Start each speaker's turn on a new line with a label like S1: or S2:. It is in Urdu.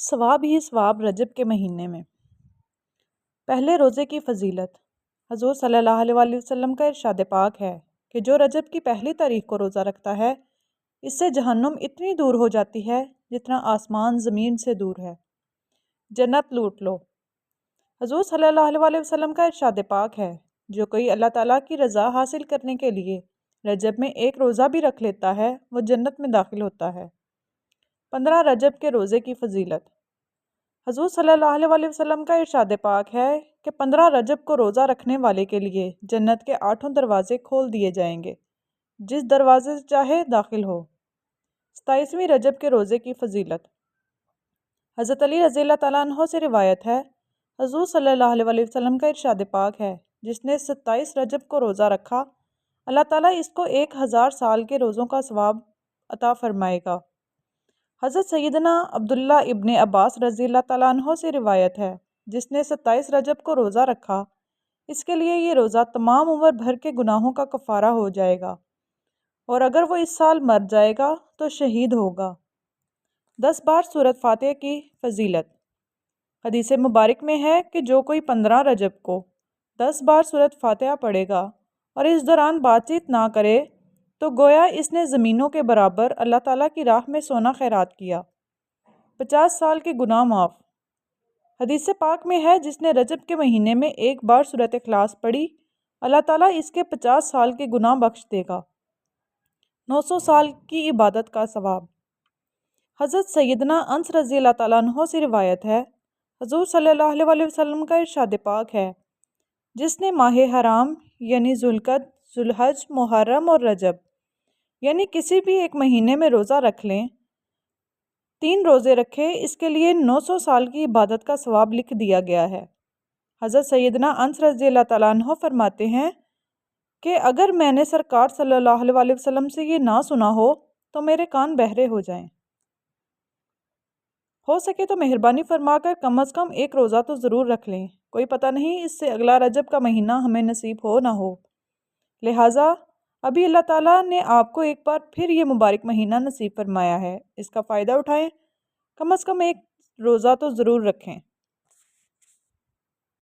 S1: ثواب ہی ثواب رجب کے مہینے میں پہلے روزے کی فضیلت۔ حضور صلی اللہ علیہ وسلم کا ارشاد پاک ہے کہ جو رجب کی پہلی تاریخ کو روزہ رکھتا ہے اس سے جہنم اتنی دور ہو جاتی ہے جتنا آسمان زمین سے دور ہے۔ جنت لوٹ لو۔ حضور صلی اللہ علیہ وسلم کا ارشاد پاک ہے جو کوئی اللہ تعالیٰ کی رضا حاصل کرنے کے لیے رجب میں ایک روزہ بھی رکھ لیتا ہے وہ جنت میں داخل ہوتا ہے۔ 15 رجب کے روزے کی فضیلت۔ حضور صلی اللہ علیہ وسلم کا ارشاد پاک ہے کہ 15 رجب کو روزہ رکھنے والے کے لیے جنت کے 8 دروازے کھول دیے جائیں گے، جس دروازے سے چاہے داخل ہو۔ 27ویں رجب کے روزے کی فضیلت۔ حضرت علی رضی اللہ تعالیٰ عنہ سے روایت ہے حضور صلی اللہ علیہ وسلم کا ارشاد پاک ہے جس نے 27 رجب کو روزہ رکھا اللہ تعالیٰ اس کو 1000 سال کے روزوں کا ثواب عطا فرمائے گا۔ حضرت سیدنا عبداللہ ابن عباس رضی اللہ تعالیٰ عنہ سے روایت ہے جس نے 27 رجب کو روزہ رکھا اس کے لیے یہ روزہ تمام عمر بھر کے گناہوں کا کفارہ ہو جائے گا، اور اگر وہ اس سال مر جائے گا تو شہید ہوگا۔ 10 بار سورۃ فاتحہ کی فضیلت۔ حدیث مبارک میں ہے کہ جو کوئی 15 رجب کو 10 بار سورۃ فاتحہ پڑھے گا اور اس دوران بات چیت نہ کرے تو گویا اس نے زمینوں کے برابر اللہ تعالیٰ کی راہ میں سونا خیرات کیا۔ 50 سال کے گناہ معاف۔ حدیث پاک میں ہے جس نے رجب کے مہینے میں ایک بار سورۃ اخلاص پڑھی اللہ تعالیٰ اس کے 50 سال کے گناہ بخش دے گا۔ 900 سال کی عبادت کا ثواب۔ حضرت سیدنا انس رضی اللہ تعالیٰ عنہ سے روایت ہے حضور صلی اللہ علیہ وسلم کا ارشاد پاک ہے جس نے ماہ حرام یعنی ذوالقعدہ، ذوالحج، محرم اور رجب یعنی کسی بھی ایک مہینے میں روزہ رکھ لیں، 3 روزے رکھے، اس کے لیے 900 سال کی عبادت کا ثواب لکھ دیا گیا ہے۔ حضرت سیدنا انس رضی اللہ تعالیٰ عنہ فرماتے ہیں کہ اگر میں نے سرکار صلی اللہ علیہ وسلم سے یہ نہ سنا ہو تو میرے کان بہرے ہو جائیں۔ ہو سکے تو مہربانی فرما کر کم از کم ایک روزہ تو ضرور رکھ لیں، کوئی پتہ نہیں اس سے اگلا رجب کا مہینہ ہمیں نصیب ہو نہ ہو۔ لہٰذا ابھی اللہ تعالیٰ نے آپ کو ایک بار پھر یہ مبارک مہینہ نصیب فرمایا ہے، اس کا فائدہ اٹھائیں، کم از کم ایک روزہ تو ضرور رکھیں۔